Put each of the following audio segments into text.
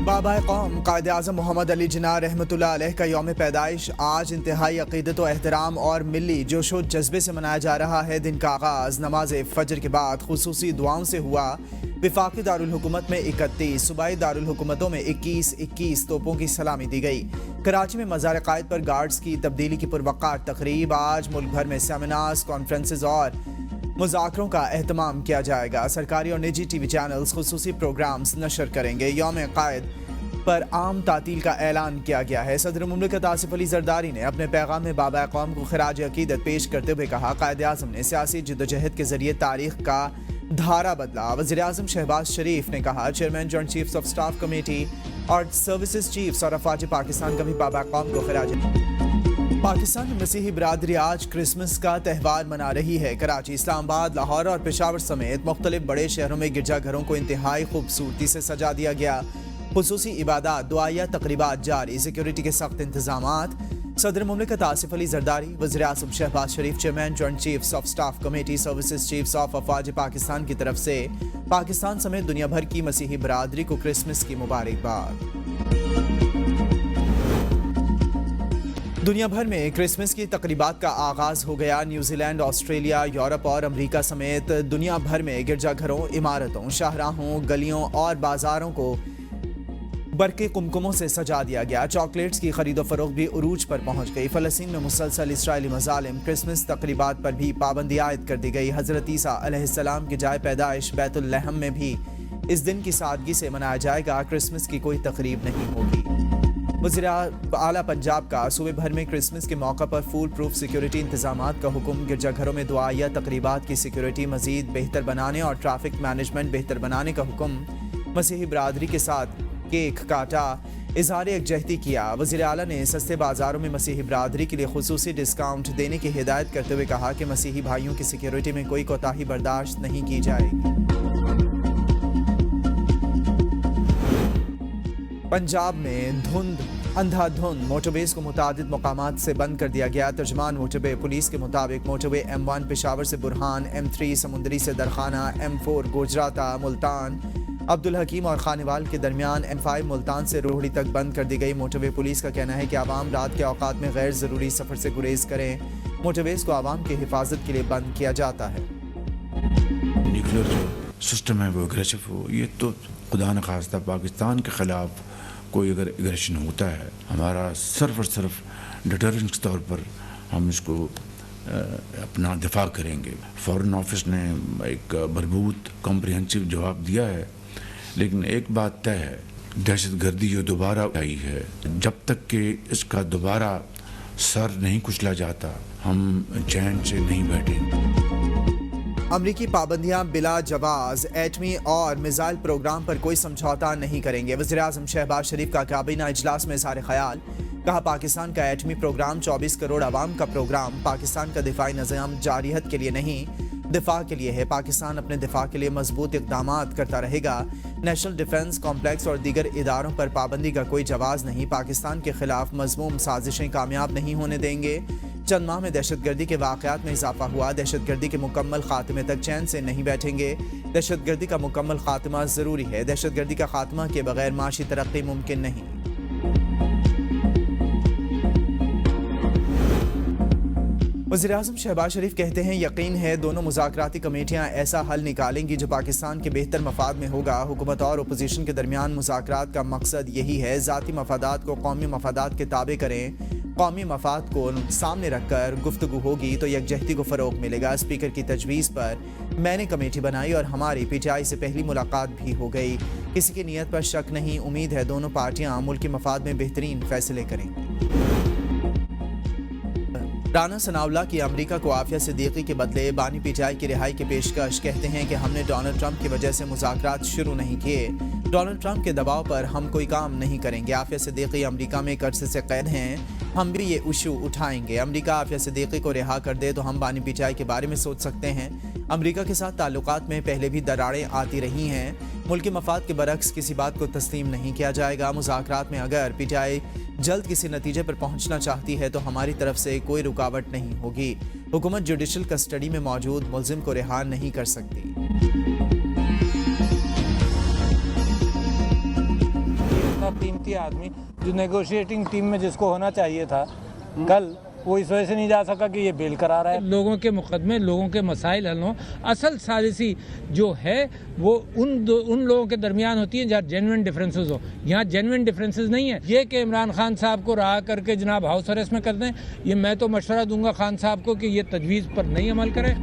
बाबा कौम कायदे आज़म मोहम्मद अली जिन्ना रहमतुल्लाह अलैह का यौम पैदाइश आज इंतहाई अक़ीदत व एहतराम और मिली जोशो जज्बे से मनाया जा रहा है। दिन का आगाज़ नमाज फजर के बाद खुसूसी दुआओं से हुआ। वफाकी दारुल हुकूमत में 31, सूबाई दारुल हुकूमतों में 21 तोपों की सलामी दी गई। कराची में मज़ार क़ायद पर गार्ड्स की तब्दीली की पुरवक़ार तकरीब। आज मुल्क भर में सेमिनार्स, कॉन्फ्रेंसेस और मुज़ाकरों का एहतमाम किया जाएगा। सरकारी और निजी टीवी चैनल्स खुसूसी प्रोग्राम्स नशर करेंगे। यौम क़ायद पर आम तातील का ऐलान किया गया है। सदर मुमलिकत आसिफ अली ज़रदारी ने अपने पैगाम में बाबा कौम को खराज अकीदत पेश करते हुए कहा, कायदे आज़म ने सियासी जद्दोजहद के जरिए तारीख का धारा बदला। वज़ीर आज़म शहबाज शरीफ ने कहा, chairman joint chiefs of staff committee और सर्विसेज चीफ्स और अफवाज पाकिस्तान का भी बाबा कौम को खराज। पाकिस्तान में मसीही बिरादरी आज क्रिसमस का त्यौहार मना रही है। कराची, इस्लामाबाद, लाहौर और पेशावर समेत मुख्तलिफ बड़े शहरों में गिरजाघरों को इंतहाई खूबसूरती से सजा दिया गया। खुसूसी इबादत, दुआया तकरीबात जारी, सिक्योरिटी के सख्त इंतजामात। सदर मुमलिकत आसिफ अली ज़रदारी, वज़ीर आज़म Shahbaz Sharif, chairman joint chiefs of staff committee, services chiefs of अफवाज पाकिस्तान की तरफ से पाकिस्तान समेत दुनिया भर की मसीही बिरादरी को क्रिसमस की मुबारकबाद। दुनिया भर में क्रिसमस की तकरीबात का आगाज़ हो गया। न्यूजीलैंड, ऑस्ट्रेलिया, यूरोप और अमेरिका समेत दुनिया भर में गिरजाघरों, इमारतों, शाहराहों, गलियों और बाजारों को बरके कुमकुमों से सजा दिया गया। चॉकलेट्स की खरीदो फरोख्त भी उरूज पर पहुंच गई। फ़लस्तीन में मुसलसल इसराइली मज़ालिम, क्रिसमस तकरीबात पर भी पाबंदी आयद कर दी गई। हज़रत ईसा अलैहिस्सलाम की जाए पैदाइश बैतुल लहम में भी इस दिन की सादगी से मनाया जाएगा। क्रिसमस की कोई तकरीब नहीं होगी। वज़ीर आला पंजाब का सूबे भर में क्रिसमस के मौका पर फुल प्रूफ सिक्योरिटी इंतजामात का हुक्म। गिरजाघरों में दुआ या तकरीबात की सिक्योरिटी मज़ीद बेहतर बनाने और ट्रैफिक मैनेजमेंट बेहतर बनाने का हुक्म। मसीही बिरादरी के साथ केक काटा, इजहार यकजहती किया। वज़ीर आला ने सस्ते बाज़ारों में मसीही बिरादरी के लिए खुसूसी डिस्काउंट देने की हिदायत करते हुए कहा कि मसीही भाइयों की सिक्योरिटी में कोई कोताही बर्दाश्त नहीं की जाएगी। पंजाब में अंधाधुंध मोटरवेज को मुतादिद मकामात से बंद कर दिया गया। तर्जमान मोटरवे पुलिस के मुताबिक मोटरवे M1 पेशावर से बुरहान, M3 समुंदरी से दरखाना, M4 गुजराता मुल्तान अब्दुल हकीम और खानेवाल के दरमियान, M5 मुल्तान से रोहड़ी तक बंद कर दी गई। मोटरवे पुलिस का कहना है कि आवाम रात के औकात में गैर ज़रूरी सफ़र से गुरेज करें। मोटरवेज को आवाम की हिफाजत के लिए बंद किया जाता है। न्यूक्लियर जो सिस्टम है वो एग्रेसिव हो, ये तो खुदा न खास्ता पाकिस्तान के ख़िलाफ़ कोई अगर एग्रेशन होता है, हमारा सिर्फ और सिर्फ डिटरेंस के तौर पर हम इसको अपना दिफा करेंगे। फॉरेन ऑफिस ने एक भरपूर कॉम्प्रिहेंसिव जवाब दिया है, लेकिन एक बात तय है, दहशतगर्दी जो दोबारा आई है, जब तक कि इसका दोबारा सर नहीं कुचला जाता, हम चैन से नहीं बैठेंगे। अमरीकी पाबंदियां बिला जवाज एटमी और मिसाइल प्रोग्राम पर कोई समझौता नहीं करेंगे। वज़ीर आज़म शहबाज शरीफ का काबीना इजलास में इज़हार ख्याल। कहा, पाकिस्तान का एटमी प्रोग्राम 24 करोड़ आवाम का प्रोग्राम पाकिस्तान का दिफाई निज़ाम जारियत के लिए नहीं, दिफा के लिए है। पाकिस्तान अपने दिफा के लिए मजबूत इक़दामात करता रहेगा। नेशनल डिफेंस कॉम्प्लेक्स और दीगर इदारों पर पाबंदी का कोई जवाज़ नहीं। पाकिस्तान के खिलाफ मज़मूम साजिशें कामयाब नहीं होने देंगे। चंद माह में दहशतगर्दी के वाक़यात में इजाफा हुआ। दहशतगर्दी के मुकम्मल खात्मे तक चैन से नहीं बैठेंगे। दहशतगर्दी का मुकम्मल खात्मा ज़रूरी है। दहशतगर्दी का खात्मा के बगैर माशी तरक्की मुमकिन नहीं। वज़ीर आज़म शहबाज शरीफ कहते हैं, यकीन है दोनों मुज़ाकराती कमेटियाँ ऐसा हल निकालेंगी जो पाकिस्तान के बेहतर मफाद में होगा। हुकूमत और अपोजिशन के दरमियान मुज़ाकरात का मकसद यही है, ज़ाती मफादात को कौमी मफादात के ताबे करें। कौमी मफाद को सामने रखकर गुफ्तगू होगी तो यकजहती को फ़रोग़ मिलेगा। स्पीकर की तजवीज़ पर मैंने कमेटी बनाई और हमारी PTI से पहली मुलाकात भी हो गई। किसी की नीयत पर शक नहीं। उम्मीद है दोनों पार्टियाँ मुल्क के मफाद में बेहतरीन फैसले करेंगी। राना सनाउल्लाह की अमेरिका को आफिया सिद्दीकी के बदले बानी PTI की रिहाई की पेशकश। कहते हैं कि हमने डोनाल्ड ट्रंप की वजह से मुज़ाकरात शुरू नहीं किए। डोनाल्ड ट्रंप के दबाव पर हम कोई काम नहीं करेंगे। आफिया सिद्दीकी अमेरिका में एक अरसे से कैद हैं। हम भी ये इशू उठाएंगे। अमेरिका आफिया सिद्दीकी को रिहा कर दे तो हम बानी PTI के बारे में सोच सकते हैं। अमेरिका के साथ ताल्लुकात में पहले भी दरारें आती रही हैं। मुल्की मफाद के बरक्स किसी बात को तस्लीम नहीं किया जाएगा। मुज़ाकरात में अगर PTI जल्द किसी नतीजे पर पहुंचना चाहती है तो हमारी तरफ से कोई रुकावट नहीं होगी। हुकूमत जुडिशल कस्टडी में मौजूद मुल्जिम को रिहा नहीं कर सकती। कीमती आदमी जो नेगोशिएटिंग टीम में जिसको होना चाहिए था कल, वो इस वजह से नहीं जा सका कि ये बेल करा रहा है। लोगों के मुकदमे, लोगों के मसाइल हल हों। असल सालिसी जो है वो उन लोगों के दरमियान होती है जहाँ जेन्युइन डिफरेंसेस हो। यहाँ जेन्युइन डिफरेंसेस नहीं है। ये कि इमरान खान साहब को रहा करके जनाब हाउस अरेस्ट में कर दें, ये मैं तो मशवरा दूंगा खान साहब को कि ये तजवीज़ पर नहीं अमल करें।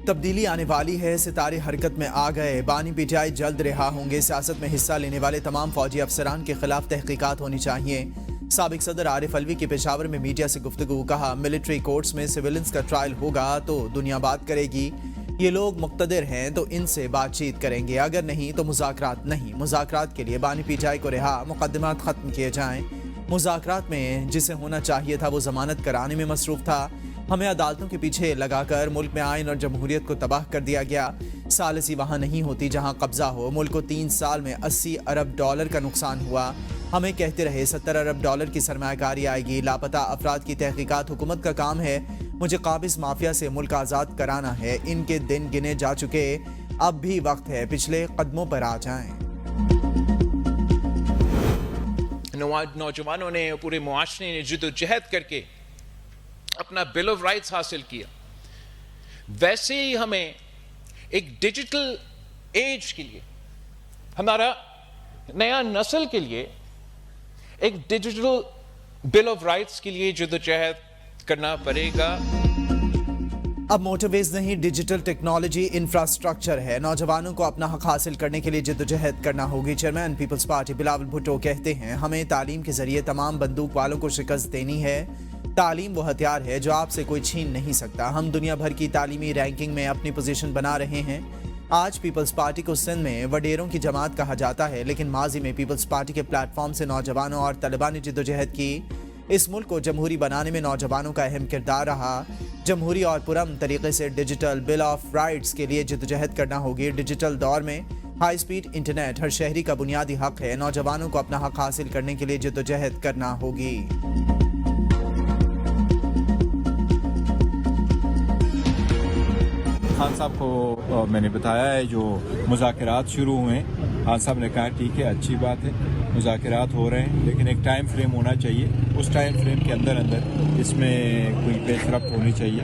तब्दीली आने वाली है, सितारे हरकत में आ गए। बानी पीटीआई जल्द रिहा होंगे। सियासत में हिस्सा लेने वाले तमाम फौजी अफसरान के खिलाफ तहकीकात होनी चाहिए। साबिक सदर आरिफ अलवी की पेशावर में मीडिया से गुफ्तगू। कहा, मिलिट्री कोर्ट्स में सिविलियंस का ट्रायल होगा तो दुनिया बात करेगी। ये लोग मुक्तदिर हैं तो इनसे बातचीत करेंगे, अगर नहीं तो मुज़ाकरात नहीं। मुज़ाकरात के लिए बानी पीटीआई को रिहा, मुकदमात ख़त्म किए जाएं। मुज़ाकरात में जिसे होना चाहिए था वो ज़मानत कराने में मसरूफ़ था। हमें अदालतों के पीछे लगाकर मुल्क में आइन और जमहूरियत को तबाह कर दिया गया। सालिसी वहाँ नहीं होती जहाँ कब्जा हो। मुल्क को 3 साल में $80 अरब का नुकसान हुआ। हमें कहते रहे $70 अरब की सरमायाकारी आएगी। लापता अफराद की तहकीकात हुकूमत का काम है। मुझे काबिज माफिया से मुल्क आज़ाद कराना है। इनके दिन गिने जा चुके, अब भी वक्त है पिछले कदमों पर आ जाएं। नौजवानों ने, पूरे मुआशरे ने जद्दोजहद करके अपना बिल ऑफ राइट्स हासिल किया। वैसे ही हमें एक डिजिटल एज के लिए, हमारा नया नस्ल के लिए एक डिजिटल बिल ऑफ राइट्स के लिए जद्दोजहद करना पड़ेगा। अब मोटरवेज नहीं, डिजिटल टेक्नोलॉजी इंफ्रास्ट्रक्चर है। नौजवानों को अपना हक हासिल करने के लिए जद्दोजहद करना होगी। चेयरमैन पीपल्स पार्टी बिलावल भुट्टो कहते हैं, हमें तालीम के जरिए तमाम बंदूक वालों को शिकस्त देनी है। तालीम वो हथियार है जो आपसे कोई छीन नहीं सकता। हम दुनिया भर की तालीमी रैंकिंग में अपनी पोजीशन बना रहे हैं। आज पीपल्स पार्टी को सिंध में वडेरों की जमात कहा जाता है, लेकिन माजी में पीपल्स पार्टी के प्लेटफॉर्म से नौजवानों और तलबा ने जद्दोजहद की। इस मुल्क को जमहूरी बनाने में नौजवानों का अहम किरदार रहा। जमहूरी और पुरअमन तरीके से डिजिटल बिल ऑफ राइट्स के लिए जद्दोजहद करना होगी। डिजिटल दौर में हाई स्पीड इंटरनेट हर शहरी का बुनियादी हक है। नौजवानों को अपना हक हासिल करने के लिए जद्दोजहद करना होगी। खान साहब को मैंने बताया है, जो मुज़ाकरात शुरू हुए हैं, खान साहब ने कहा ठीक है, अच्छी बात है, मुज़ाकरात हो रहे हैं, लेकिन एक टाइम फ्रेम होना चाहिए। उस टाइम फ्रेम के अंदर इसमें कोई पेशरफ्त होनी चाहिए।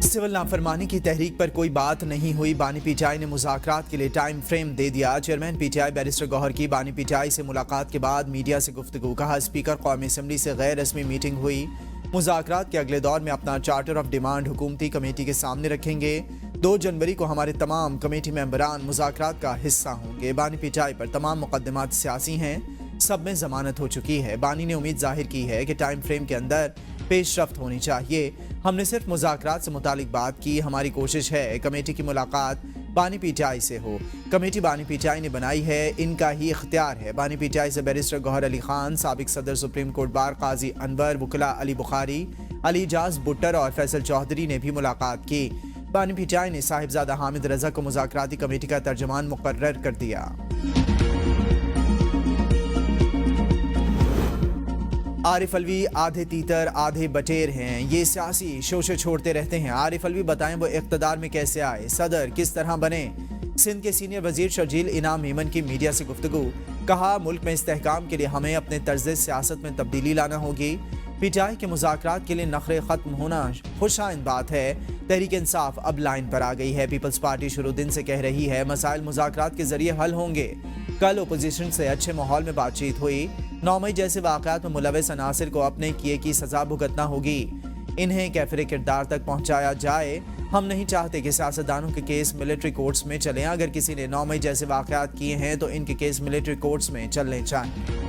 सिविल नाफरमानी की तहरीक पर कोई बात नहीं हुई। बानी पीटीआई ने मुज़ाकरात के लिए टाइम फ्रेम दे दिया। चेयरमैन पीटीआई बैरिस्टर गौहर की बानी पीटीआई से मुलाकात के बाद मीडिया से गुफ्तगू। कहा, स्पीकर कौमी असम्बली से गैर रस्मी मीटिंग हुई। मुज़ाकरात के अगले दौर में अपना चार्टर ऑफ डिमांड हुकूमती कमेटी के सामने रखेंगे। 2 जनवरी को हमारे तमाम कमेटी मेंबरान मुज़ाकरात का हिस्सा होंगे। बानी पीटीआई पर तमाम मुकदमात सियासी हैं, सब में ज़मानत हो चुकी है। बानी ने उम्मीद जाहिर की है कि टाइम फ्रेम के अंदर पेशरफ्त होनी चाहिए। हमने सिर्फ मुज़ाकरात से मुतालिक बात की। हमारी कोशिश है कमेटी की मुलाकात बानी पीटीआई से हो। कमेटी बानी पीटीआई ने बनाई है, इनका ही इख्तियार है। बानी पीटीआई से बैरिस्टर गौहर अली खान, साबिक सदर सुप्रीम कोर्ट बार काजी अनवर, वकला अली बुखारी, अली इजाज बुट्टर और फैसल चौधरी ने भी मुलाकात की। बानी पीटीआई ने साहिबजादा हामिद रजा को मुज़ाकराती कमेटी का तर्जमान मुकर्रर कर दिया। आरिफ अलवी आधे तीतर आधे बटेर हैं। ये सियासी शोशे छोड़ते रहते हैं। आरिफ अलवी बताएं वो इक़्तिदार में कैसे आए, सदर किस तरह बने। सिंध के सीनियर वजीर शर्जील इनाम मेमन की मीडिया से गुफ्तगू। कहा, मुल्क में इस्तेहकाम के लिए हमें अपने तर्ज़ सियासत में तब्दीली लाना होगी। पीटीआई के मुज़ाकरात के लिए नखरे ख़त्म होना खुशाइंद बात है। तहरीक इंसाफ अब लाइन पर आ गई है। पीपल्स पार्टी शुरू दिन से कह रही है मसाइल मुज़ाकरात के जरिए हल होंगे। कल अपोजिशन से अच्छे माहौल में बातचीत हुई। 9 मई जैसे वाक़यात में मुलविस अनासिर को अपने किए की सज़ा भुगतना होगी। इन्हें कैफिर किरदार तक पहुँचाया जाए। हम नहीं चाहते कि सियासतदानों के केस मिलिट्री कोर्ट्स में चलें। अगर किसी ने 9 मई जैसे वाक़यात किए हैं तो इनके केस मिलिट्री कोर्ट्स में चलने चाहिए।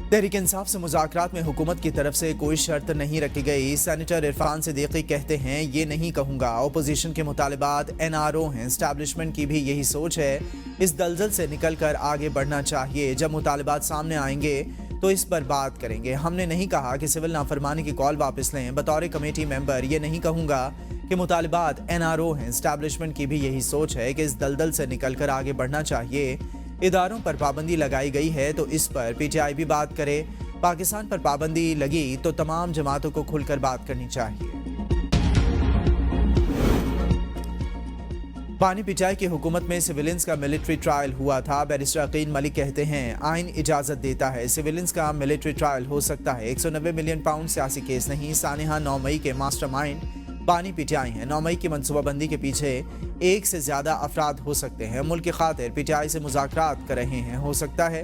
तहरीक इंसाफ से मुज़ाकरात में हुकूमत की तरफ से कोई शर्त नहीं रखी गई। सेनेटर इरफान सिद्दीकी कहते हैं, ये नहीं कहूँगा। अपोजिशन के मुतालिबात NRO हैं, एस्टैब्लिशमेंट की भी यही सोच है। इस दलदल से निकल कर आगे बढ़ना चाहिए। जब मुतालिबात सामने आएंगे तो इस पर बात करेंगे। हमने नहीं कहा कि सिविल नाफरमानी की कॉल वापस लें। बतौर कमेटी मेंबर ये नहीं कहूँगा कि मुतालिबात NRO हैं, एस्टैब्लिशमेंट की भी यही सोच है कि इस दलदल से निकल कर आगे बढ़ना चाहिए। इदारों पर पाबंदी लगाई गई है तो इस पर पीटीआई भी बात करे। पाकिस्तान पर पाबंदी लगी तो तमाम जमातों को खुलकर बात करनी चाहिए। بانی پیٹائی کی حکومت میں سویلینز کا ملٹری ٹرائل ہوا تھا. بیرسٹر عقیل ملک کہتے ہیں آئین اجازت دیتا ہے سویلینز کا ملٹری ٹرائل ہو سکتا ہے. 190 ملین پاؤنڈ سیاسی کیس نہیں. سانحہ 9 مئی کے ماسٹر مائنڈ بانی پیٹائی ہیں. 9 مئی کی منصوبہ بندی کے پیچھے ایک سے زیادہ افراد ہو سکتے ہیں. ملک کی خاطر پیٹائی سے مذاکرات کر رہے ہیں. ہو سکتا ہے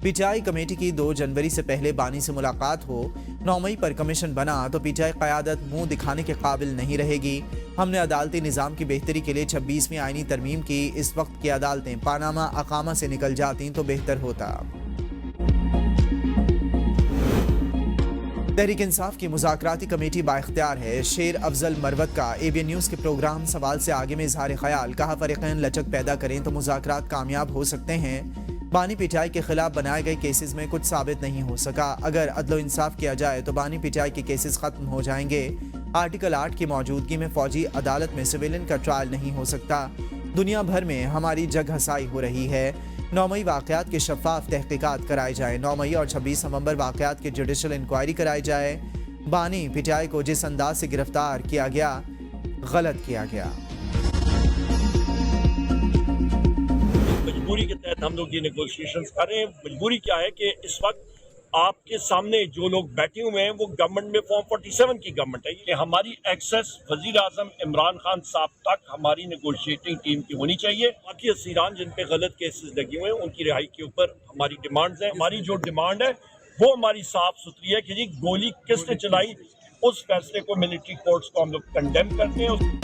پیٹائی کمیٹی کی 2 جنوری سے پہلے بانی سے ملاقات ہو. 9 مئی پر کمیشن بنا تو پیٹائی قیادت منہ دکھانے کے قابل نہیں رہے گی. ہم نے عدالتی نظام کی بہتری کے لیے 26ویں آئینی ترمیم کی. اس وقت کی عدالتیں پاناما اقامہ سے نکل جاتی تو بہتر ہوتا. تحریک انصاف کی مذاکراتی کمیٹی بااختیار ہے. شیر افضل مروت کا ABN نیوز کے پروگرام سوال سے آگے میں اظہار خیال. کہا فریقین لچک پیدا کریں تو مذاکرات کامیاب ہو سکتے ہیں. بانی پیٹائی کے خلاف بنائے گئے کیسز میں کچھ ثابت نہیں ہو سکا. اگر عدل و انصاف کیا جائے تو بانی پیٹائی کے کیسز ختم ہو جائیں گے. آرٹیکل 8 کی موجودگی میں فوجی عدالت میں سویلین کا ٹرائل نہیں ہو سکتا. دنیا بھر میں ہماری جگ ہسائی ہو رہی ہے. 9 مئی واقعات کی شفاف تحقیقات کرائی جائیں. 9 مئی اور 26 نومبر واقعات کی جوڈیشل انکوائری کرائی جائے. بانی پیٹائی کو جس انداز سے گرفتار کیا گیا غلط کیا گیا. مجبوری کے تحت ہم لوگ یہ نیگوشیشنز کر رہے ہیں. مجبوری کیا ہے کہ اس وقت آپ کے سامنے جو لوگ بیٹھے ہوئے ہیں وہ گورنمنٹ میں فارم 47 کی گورنمنٹ ہے. یہ ہماری ایکسیس وزیر اعظم عمران خان صاحب تک ہماری نیگوشیٹنگ ٹیم کی ہونی چاہیے. باقی اسیران جن پہ غلط کیسز لگے ہوئے ہیں ان کی رہائی کے اوپر ہماری ڈیمانڈز ہیں. ہماری جو ڈیمانڈ ہے وہ ہماری صاف ستھری ہے کہ جی گولی کس نے چلائی. اس فیصلے کو ملٹری کورٹس کو ہم لوگ کنڈیم کرتے ہیں.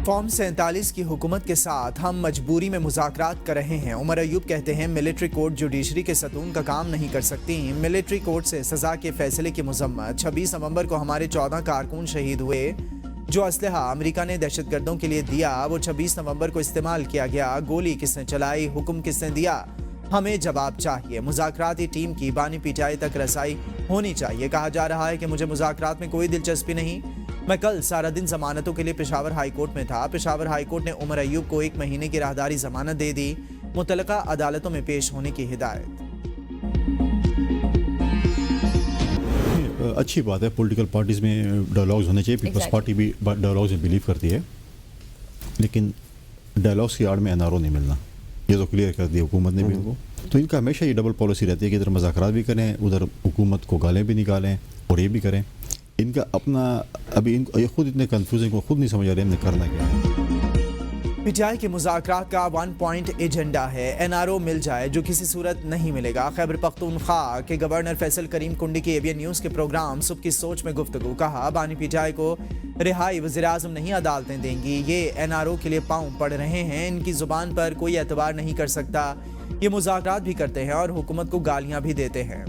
فارم 47 کی حکومت کے ساتھ ہم مجبوری میں مذاکرات کر رہے ہیں. عمر ایوب کہتے ہیں ملٹری کورٹ جوڈیشری کے ستون کا کام نہیں کر سکتی. ملٹری کورٹ سے سزا کے فیصلے کی مذمت. 26 نومبر کو ہمارے 14 کارکن شہید ہوئے. جو اسلحہ امریکہ نے دہشت گردوں کے لیے دیا وہ 26 نومبر کو استعمال کیا گیا. گولی کس نے چلائی, حکم کس نے دیا, ہمیں جواب چاہیے. مذاکراتی ٹیم کی بانی پیٹائی تک رسائی ہونی چاہیے. کہا جا رہا ہے کہ مجھے مذاکرات میں کوئی دلچسپی نہیں. میں کل سارا دن ضمانتوں کے لیے پشاور ہائی کورٹ میں تھا. پشاور ہائی کورٹ نے عمر ایوب کو 1 مہینے کی راہداری ضمانت دے دی. متعلقہ عدالتوں میں پیش ہونے کی ہدایت. اچھی بات ہے, پولیٹیکل پارٹیز میں ڈائلاگز ہونے چاہیے. پیپلز پارٹی بھی ڈائلاگز میں بلیو کرتی ہے, لیکن ڈائلاگز کی آڑ میں NRO نہیں ملنا. یہ تو کلیئر کر دیا حکومت نے بھی ان کو. تو ان کا ہمیشہ یہ ڈبل پالیسی رہتی ہے کہ ادھر مذاکرات بھی کریں, ادھر حکومت کو گالیں بھی نکالیں اور یہ بھی کریں. ان کا اپنا ابھی یہ خود اتنے کنفیوز ہیں کو خود نہیں سمجھ آ رہے ہم نے کرنا کیا ہے. پیٹائی کے مذاکرات کا 1 پوائنٹ ایجنڈا ہے NRO مل جائے, جو کسی صورت نہیں ملے گا. خیبر پختونخوا کے گورنر فیصل کریم کنڈی کی ABN نیوز کے پروگرام صبح کی سوچ میں گفتگو. کہا بانی پیٹائی کو رہائی وزیر اعظم نہیں عدالتیں دیں گی. یہ NRO کے لیے پاؤں پڑ رہے ہیں. ان کی زبان پر کوئی اعتبار نہیں کر سکتا. یہ مذاکرات بھی کرتے ہیں اور حکومت کو گالیاں بھی دیتے ہیں.